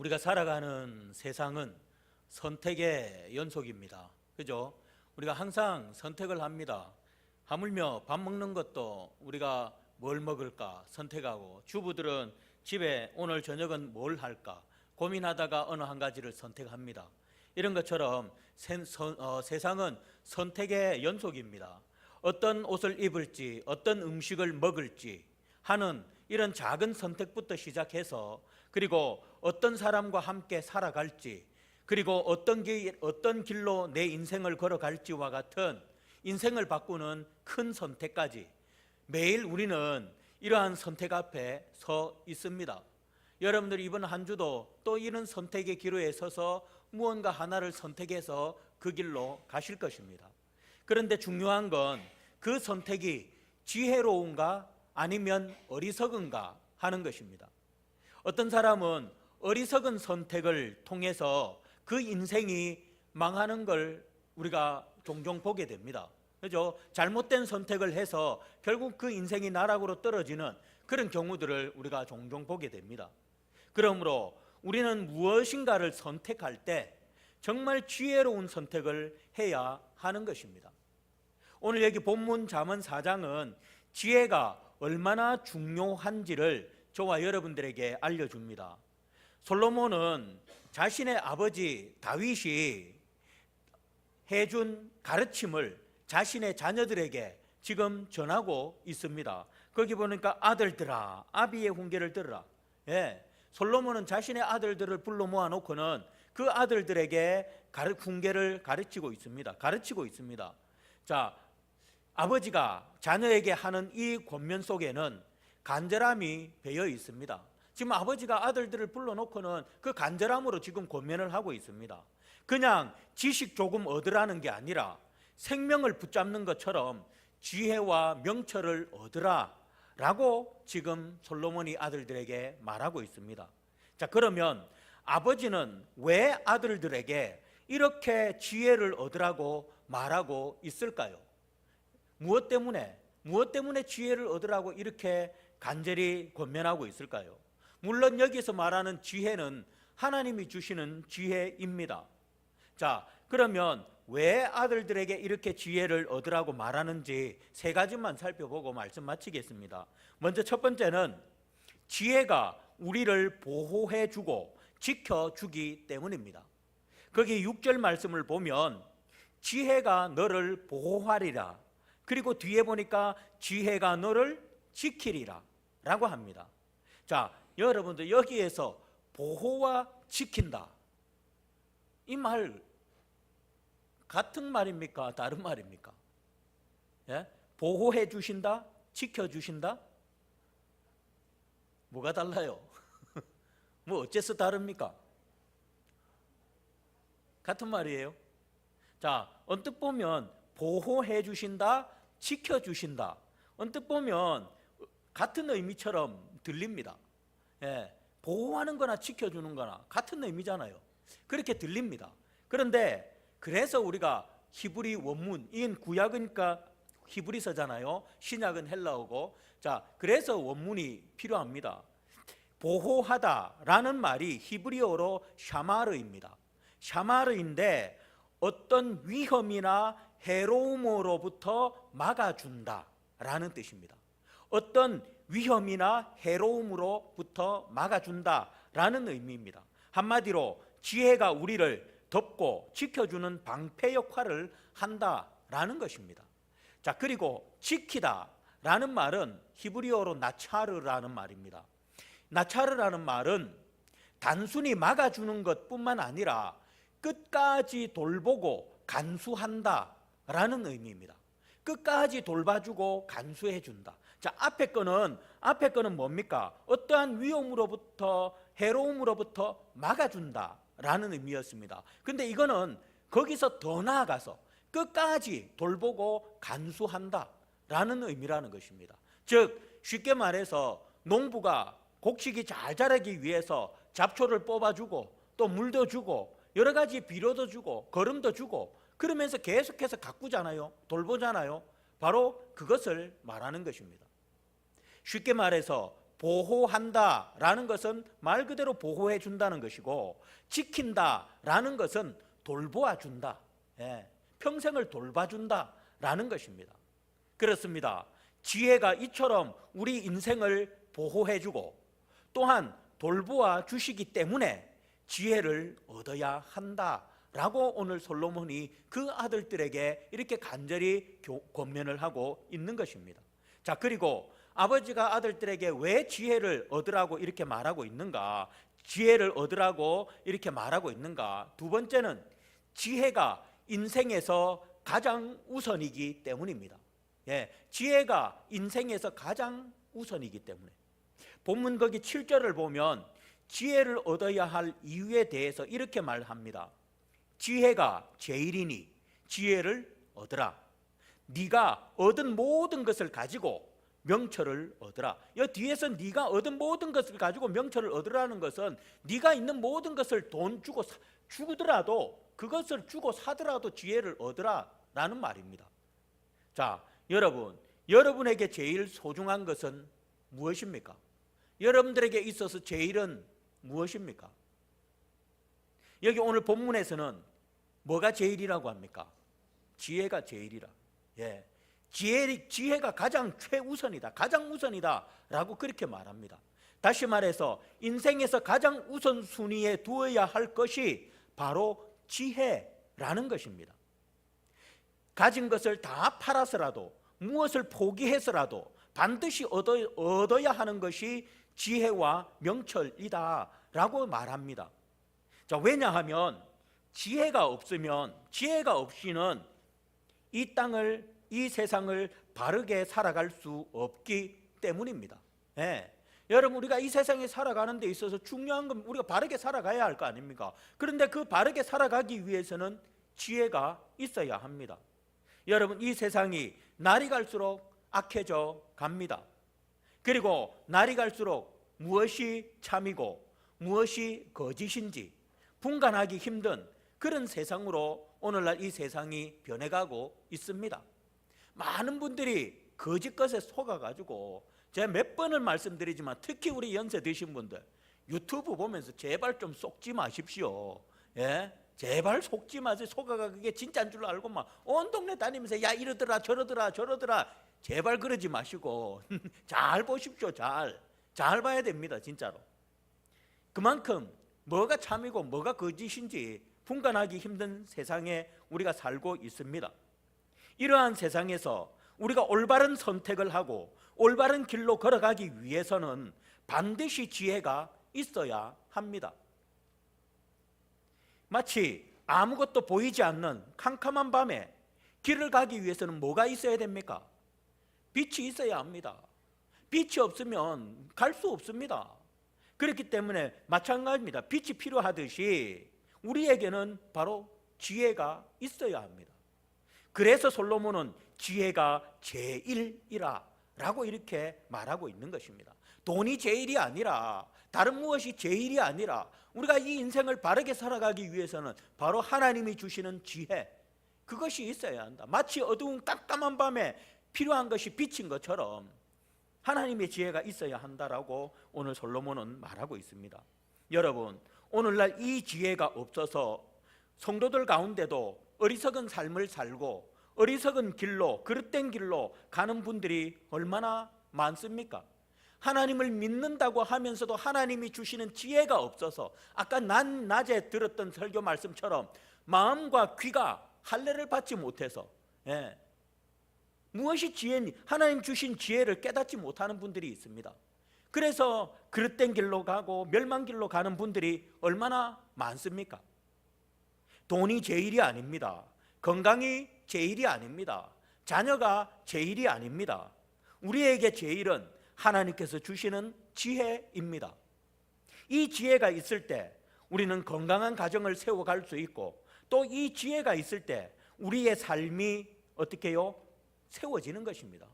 우리가 살아가는 세상은 선택의 연속입니다. 그죠? 우리가 항상 선택을 합니다. 하물며 밥 먹는 것도 우리가 뭘 먹을까 선택하고, 주부들은 집에 오늘 저녁은 뭘 할까 고민하다가 어느 한 가지를 선택합니다. 이런 것처럼 세상은 선택의 연속입니다. 어떤 옷을 입을지, 어떤 음식을 먹을지 하는 이런 작은 선택부터 시작해서, 그리고 어떤 사람과 함께 살아갈지, 그리고 어떤 길로 내 인생을 걸어갈지와 같은 인생을 바꾸는 큰 선택까지 매일 우리는 이러한 선택 앞에 서 있습니다. 여러분들이 이번 한 주도 또 이런 선택의 기로에 서서 무언가 하나를 선택해서 그 길로 가실 것입니다. 그런데 중요한 건 그 선택이 지혜로운가 아니면 어리석은가 하는 것입니다. 어떤 사람은 어리석은 선택을 통해서 그 인생이 망하는 걸 우리가 종종 보게 됩니다. 그죠? 잘못된 선택을 해서 결국 그 인생이 나락으로 떨어지는 그런 경우들을 우리가 종종 보게 됩니다. 그러므로 우리는 무엇인가를 선택할 때 정말 지혜로운 선택을 해야 하는 것입니다. 오늘 여기 본문 잠언 4장은 지혜가 얼마나 중요한지를 저와 여러분들에게 알려줍니다. 솔로몬은 자신의 아버지 다윗이 해준 가르침을 자신의 자녀들에게 지금 전하고 있습니다. 거기 보니까 아들들아 아비의 훈계를 들으라. 솔로몬은 자신의 아들들을 불러 모아놓고는 그 아들들에게 훈계를 가르치고 있습니다. 자, 아버지가 자녀에게 하는 이 권면 속에는 간절함이 배어 있습니다. 지금 아버지가 아들들을 불러놓고는 그 간절함으로 지금 권면을 하고 있습니다. 그냥 지식 조금 얻으라는 게 아니라 생명을 붙잡는 것처럼 지혜와 명철을 얻으라 라고 지금 솔로몬이 아들들에게 말하고 있습니다. 자, 그러면 아버지는 왜 아들들에게 이렇게 지혜를 얻으라고 말하고 있을까요? 무엇 때문에 지혜를 얻으라고 이렇게 간절히 권면하고 있을까요? 물론 여기서 말하는 지혜는 하나님이 주시는 지혜입니다. 자, 그러면 왜 아들들에게 이렇게 지혜를 얻으라고 말하는지 세 가지만 살펴보고 말씀 마치겠습니다. 먼저 첫 번째는 지혜가 우리를 보호해주고 지켜주기 때문입니다. 거기 6절 말씀을 보면 지혜가 너를 보호하리라, 그리고 뒤에 보니까 지혜가 너를 지키리라 라고 합니다. 자, 여러분들 여기에서 보호와 지킨다, 이 말 같은 말입니까? 다른 말입니까? 보호해 주신다? 지켜 주신다? 뭐가 달라요? 뭐 어째서 다릅니까? 같은 말이에요. 자, 언뜻 보면 보호해 주신다, 지켜 주신다, 언뜻 보면 같은 의미처럼 들립니다. 보호하는 거나 지켜주는 거나 같은 의미잖아요. 그렇게 들립니다. 그런데 그래서 우리가 히브리 원문, 이건 구약이니까 히브리서잖아요. 신약은 헬라어고, 자, 그래서 원문이 필요합니다. 보호하다라는 말이 히브리어로 샤마르입니다. 샤마르인데 어떤 위험이나 해로움으로부터 막아준다라는 뜻입니다. 어떤 위험이나 해로움으로부터 막아준다라는 의미입니다. 한마디로 지혜가 우리를 덮고 지켜주는 방패 역할을 한다라는 것입니다. 자, 그리고 지키다라는 말은 히브리어로 나차르라는 말입니다. 나차르라는 말은 단순히 막아주는 것뿐만 아니라 끝까지 돌보고 간수한다라는 의미입니다. 끝까지 돌봐주고 간수해준다. 자, 앞에 거는 뭡니까? 어떠한 위험으로부터, 해로움으로부터 막아준다라는 의미였습니다. 근데 이거는 거기서 더 나아가서 끝까지 돌보고 간수한다라는 의미라는 것입니다. 즉, 쉽게 말해서 농부가 곡식이 잘 자라기 위해서 잡초를 뽑아주고 또 물도 주고 여러 가지 비료도 주고 거름도 주고 그러면서 계속해서 가꾸잖아요. 돌보잖아요. 바로 그것을 말하는 것입니다. 쉽게 말해서 보호한다라는 것은 말 그대로 보호해 준다는 것이고, 지킨다라는 것은 돌보아 준다, 평생을 돌봐준다라는 것입니다. 그렇습니다. 지혜가 이처럼 우리 인생을 보호해주고 또한 돌보아 주시기 때문에 지혜를 얻어야 한다라고 오늘 솔로몬이 그 아들들에게 이렇게 간절히 권면을 하고 있는 것입니다. 자, 그리고 아버지가 아들들에게 왜 지혜를 얻으라고 이렇게 말하고 있는가, 지혜를 얻으라고 이렇게 말하고 있는가. 두 번째는 지혜가 인생에서 가장 우선이기 때문입니다. 지혜가 인생에서 가장 우선이기 때문에. 본문 거기 7절을 보면 지혜를 얻어야 할 이유에 대해서 이렇게 말합니다. 지혜가 제일이니 지혜를 얻으라. 네가 얻은 모든 것을 가지고 명철을 얻으라. 이 뒤에서 네가 얻은 모든 것을 가지고 명철을 얻으라는 것은 네가 있는 모든 것을 돈 주고 주더라도, 그것을 주고 사더라도 지혜를 얻으라라는 말입니다. 자, 여러분에게 제일 소중한 것은 무엇입니까? 여러분들에게 있어서 제일은 무엇입니까? 여기 오늘 본문에서는 뭐가 제일이라고 합니까? 지혜가 제일이라. 지혜가 가장 최우선이다, 가장 우선이다 라고 그렇게 말합니다. 다시 말해서 인생에서 가장 우선순위에 두어야 할 것이 바로 지혜라는 것입니다. 가진 것을 다 팔아서라도, 무엇을 포기해서라도 반드시 얻어야 하는 것이 지혜와 명철이다 라고 말합니다. 자, 왜냐하면 지혜가 없이는 이 땅을, 이 세상을 바르게 살아갈 수 없기 때문입니다. 여러분, 우리가 이 세상에 살아가는 데 있어서 중요한 건 우리가 바르게 살아가야 할 거 아닙니까? 그런데 그 바르게 살아가기 위해서는 지혜가 있어야 합니다. 여러분, 이 세상이 날이 갈수록 악해져 갑니다. 그리고 날이 갈수록 무엇이 참이고 무엇이 거짓인지 분간하기 힘든 그런 세상으로 오늘날 이 세상이 변해가고 있습니다. 많은 분들이 거짓 것에 속아가지고, 제가 몇 번을 말씀드리지만 특히 우리 연세 드신 분들 유튜브 보면서 제발 좀 속지 마십시오. 제발 속지 마세요. 속아가 그게 진짜인 줄 알고 막 온 동네 다니면서 야 이러더라 저러더라 제발 그러지 마시고 잘 보십시오. 잘 봐야 됩니다. 진짜로. 그만큼 뭐가 참이고 뭐가 거짓인지 분간하기 힘든 세상에 우리가 살고 있습니다. 이러한 세상에서 우리가 올바른 선택을 하고 올바른 길로 걸어가기 위해서는 반드시 지혜가 있어야 합니다. 마치 아무것도 보이지 않는 캄캄한 밤에 길을 가기 위해서는 뭐가 있어야 됩니까? 빛이 있어야 합니다. 빛이 없으면 갈 수 없습니다. 그렇기 때문에 마찬가지입니다. 빛이 필요하듯이 우리에게는 바로 지혜가 있어야 합니다. 그래서 솔로몬은 지혜가 제일이라 라고 이렇게 말하고 있는 것입니다. 돈이 제일이 아니라, 다른 무엇이 제일이 아니라 우리가 이 인생을 바르게 살아가기 위해서는 바로 하나님이 주시는 지혜, 그것이 있어야 한다. 마치 어두운 깜깜한 밤에 필요한 것이 빛인 것처럼 하나님의 지혜가 있어야 한다라고 오늘 솔로몬은 말하고 있습니다. 여러분, 오늘날 이 지혜가 없어서 성도들 가운데도 어리석은 삶을 살고 어리석은 길로, 그릇된 길로 가는 분들이 얼마나 많습니까? 하나님을 믿는다고 하면서도 하나님이 주시는 지혜가 없어서 아까 낮에 들었던 설교 말씀처럼 마음과 귀가 할례를 받지 못해서 무엇이 지혜니? 하나님 주신 지혜를 깨닫지 못하는 분들이 있습니다. 그래서 그릇된 길로 가고 멸망길로 가는 분들이 얼마나 많습니까? 돈이 제일이 아닙니다. 건강이 제일이 아닙니다. 자녀가 제일이 아닙니다. 우리에게 제일은 하나님께서 주시는 지혜입니다. 이 지혜가 있을 때 우리는 건강한 가정을 세워갈 수 있고, 또 이 지혜가 있을 때 우리의 삶이 어떻게 해요? 세워지는 것입니다.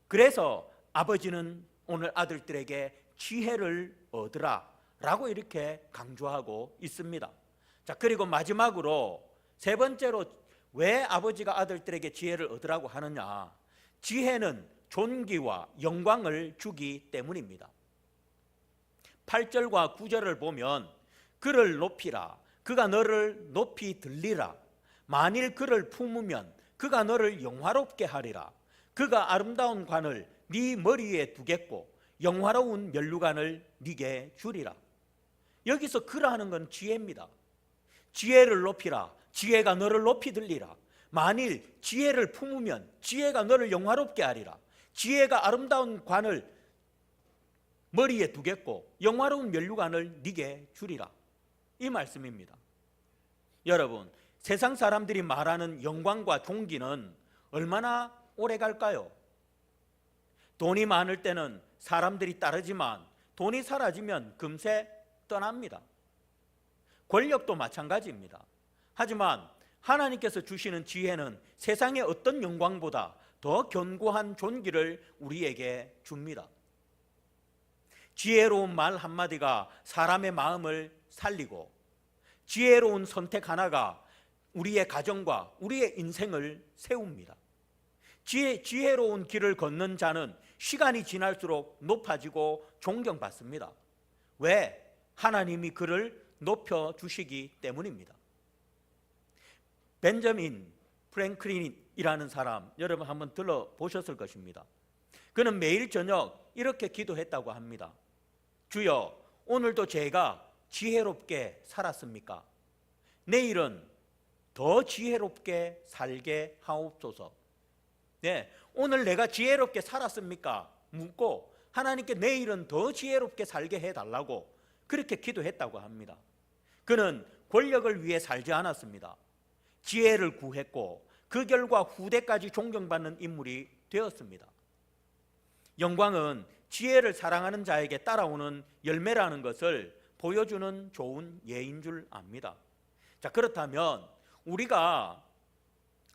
그래서 아버지는 오늘 아들들에게 지혜를 얻으라 라고 이렇게 강조하고 있습니다. 자, 그리고 마지막으로 세 번째로 왜 아버지가 아들들에게 지혜를 얻으라고 하느냐? 지혜는 존귀와 영광을 주기 때문입니다. 8절과 9절을 보면 그를 높이라, 그가 너를 높이 들리라. 만일 그를 품으면 그가 너를 영화롭게 하리라. 그가 아름다운 관을 네 머리에 두겠고 영화로운 면류관을 네게 주리라. 여기서 그라는 건 지혜입니다. 지혜를 높이라. 지혜가 너를 높이 들리라. 만일 지혜를 품으면 지혜가 너를 영화롭게 하리라. 지혜가 아름다운 관을 머리에 두겠고 영화로운 면류관을 네게 주리라. 이 말씀입니다. 여러분, 세상 사람들이 말하는 영광과 존귀는 얼마나 오래 갈까요? 돈이 많을 때는 사람들이 따르지만 돈이 사라지면 금세 떠납니다. 권력도 마찬가지입니다. 하지만 하나님께서 주시는 지혜는 세상의 어떤 영광보다 더 견고한 존귀를 우리에게 줍니다. 지혜로운 말 한마디가 사람의 마음을 살리고 지혜로운 선택 하나가 우리의 가정과 우리의 인생을 세웁니다. 지혜로운 길을 걷는 자는 시간이 지날수록 높아지고 존경받습니다. 왜? 하나님이 그를 높여주시기 때문입니다. 벤저민 프랭클린이라는 사람, 여러분 한번 들어보셨을 것입니다. 그는 매일 저녁 이렇게 기도했다고 합니다. 주여, 오늘도 제가 지혜롭게 살았습니까? 내일은 더 지혜롭게 살게 하옵소서. 네, 오늘 내가 지혜롭게 살았습니까? 묻고 하나님께 내일은 더 지혜롭게 살게 해달라고 그렇게 기도했다고 합니다. 그는 권력을 위해 살지 않았습니다. 지혜를 구했고 그 결과 후대까지 존경받는 인물이 되었습니다. 영광은 지혜를 사랑하는 자에게 따라오는 열매라는 것을 보여주는 좋은 예인 줄 압니다. 자, 그렇다면 우리가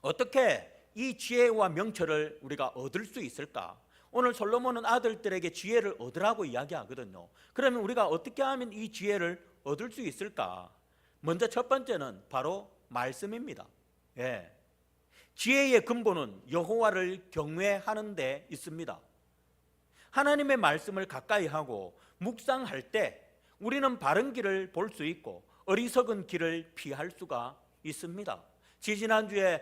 어떻게 이 지혜와 명철을 우리가 얻을 수 있을까? 오늘 솔로몬은 아들들에게 지혜를 얻으라고 이야기하거든요. 그러면 우리가 어떻게 하면 이 지혜를 얻을 수 있을까? 먼저 첫 번째는 바로 말씀입니다. 예. 지혜의 근본은 여호와를 경외하는 데 있습니다. 하나님의 말씀을 가까이 하고 묵상할 때 우리는 바른 길을 볼 수 있고 어리석은 길을 피할 수가 있습니다. 지난주에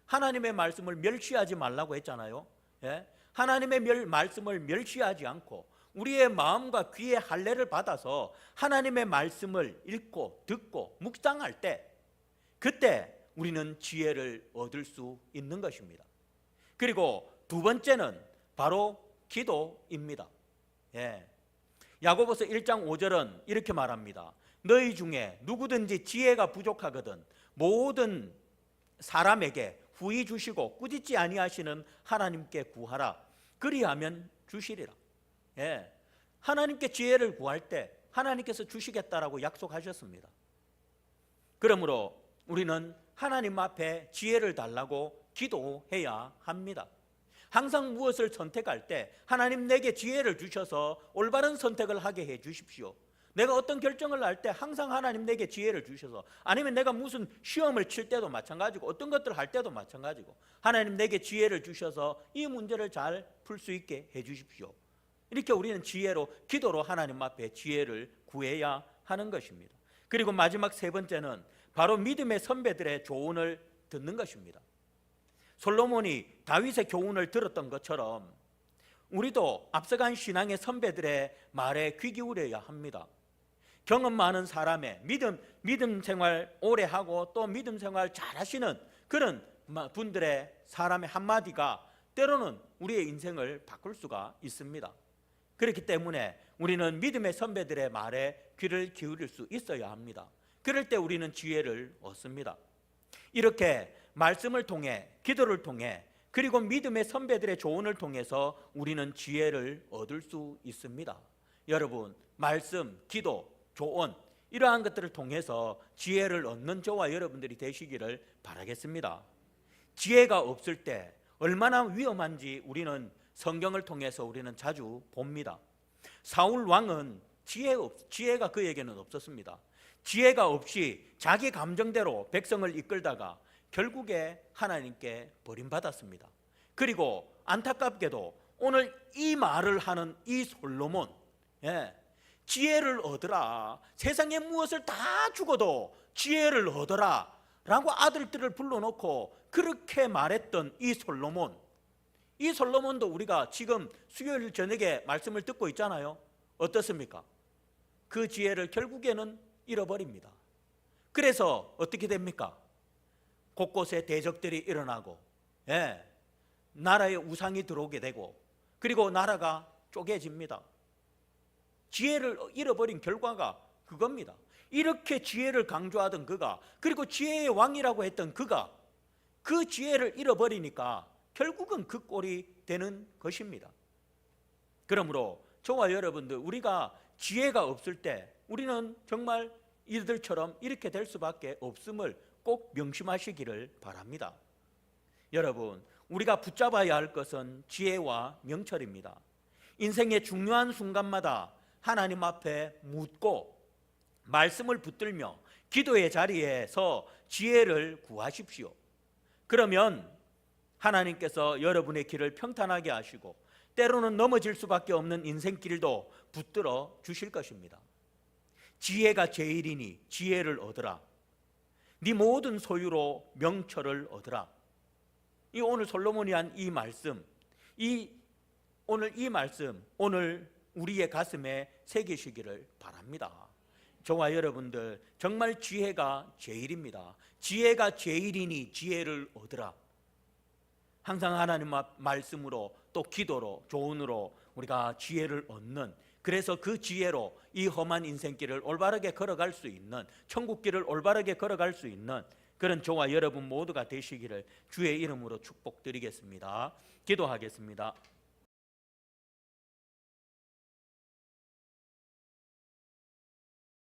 하나님의 말씀을 멸시하지 말라고 했잖아요. 예? 하나님의 말씀을 멸시하지 않고 우리의 마음과 귀의 할례를 받아서 하나님의 말씀을 읽고 듣고 묵상할 때 그때 우리는 지혜를 얻을 수 있는 것입니다. 그리고 두 번째는 바로 기도입니다. 예. 야고보서 1장 5절은 이렇게 말합니다. 너희 중에 누구든지 지혜가 부족하거든 모든 사람에게 후히 주시고 꾸짖지 아니하시는 하나님께 구하라. 그리하면 주시리라. 예. 하나님께 지혜를 구할 때 하나님께서 주시겠다라고 약속하셨습니다. 그러므로 우리는 하나님 앞에 지혜를 달라고 기도해야 합니다. 항상 무엇을 선택할 때 하나님 내게 지혜를 주셔서 올바른 선택을 하게 해 주십시오. 내가 어떤 결정을 할 때 항상 하나님 내게 지혜를 주셔서, 아니면 내가 무슨 시험을 칠 때도 마찬가지고 어떤 것들을 할 때도 마찬가지고 하나님 내게 지혜를 주셔서 이 문제를 잘 풀 수 있게 해 주십시오. 이렇게 우리는 지혜로, 기도로 하나님 앞에 지혜를 구해야 하는 것입니다. 그리고 마지막 세 번째는 바로 믿음의 선배들의 조언을 듣는 것입니다. 솔로몬이 다윗의 교훈을 들었던 것처럼 우리도 앞서간 신앙의 선배들의 말에 귀 기울여야 합니다. 경험 많은 사람의 믿음 생활 오래 하고 또 믿음 생활 잘 하시는 그런 분들의 사람의 한마디가 때로는 우리의 인생을 바꿀 수가 있습니다. 그렇기 때문에 우리는 믿음의 선배들의 말에 귀를 기울일 수 있어야 합니다. 그럴 때 우리는 지혜를 얻습니다. 이렇게 말씀을 통해, 기도를 통해, 그리고 믿음의 선배들의 조언을 통해서 우리는 지혜를 얻을 수 있습니다. 여러분, 말씀, 기도, 조언 이러한 것들을 통해서 지혜를 얻는 저와 여러분들이 되시기를 바라겠습니다. 지혜가 없을 때 얼마나 위험한지 우리는 성경을 통해서 우리는 자주 봅니다. 사울 왕은 지혜가 그에게는 없었습니다. 지혜가 없이 자기 감정대로 백성을 이끌다가 결국에 하나님께 버림받았습니다. 그리고 안타깝게도 오늘 이 말을 하는 이 솔로몬, 지혜를 얻으라, 세상에 무엇을 다 주고도 지혜를 얻으라 라고 아들들을 불러놓고 그렇게 말했던 이 솔로몬도 우리가 지금 수요일 저녁에 말씀을 듣고 있잖아요. 어떻습니까? 그 지혜를 결국에는 잃어버립니다. 그래서 어떻게 됩니까? 곳곳에 대적들이 일어나고, 나라에 우상이 들어오게 되고, 그리고 나라가 쪼개집니다. 지혜를 잃어버린 결과가 그겁니다. 이렇게 지혜를 강조하던 그가, 그리고 지혜의 왕이라고 했던 그가 그 지혜를 잃어버리니까 결국은 그 꼴이 되는 것입니다. 그러므로 저와 여러분들, 우리가 지혜가 없을 때 우리는 정말 이들처럼 이렇게 될 수밖에 없음을 꼭 명심하시기를 바랍니다. 여러분, 우리가 붙잡아야 할 것은 지혜와 명철입니다. 인생의 중요한 순간마다 하나님 앞에 묻고 말씀을 붙들며 기도의 자리에서 지혜를 구하십시오. 그러면 하나님께서 여러분의 길을 평탄하게 하시고 때로는 넘어질 수밖에 없는 인생길도 붙들어 주실 것입니다. 지혜가 제일이니 지혜를 얻으라. 네 모든 소유로 명철을 얻으라. 이 오늘 솔로몬이 한 이 말씀, 오늘 이 말씀 오늘 우리의 가슴에 새기시기를 바랍니다. 저와 여러분들 정말 지혜가 제일입니다. 지혜가 제일이니 지혜를 얻으라. 항상 하나님 말씀으로 또 기도로 조언으로 우리가 지혜를 얻는, 그래서 그 지혜로 이 험한 인생길을 올바르게 걸어갈 수 있는, 천국길을 올바르게 걸어갈 수 있는 그런 저와 여러분 모두가 되시기를 주의 이름으로 축복드리겠습니다. 기도하겠습니다.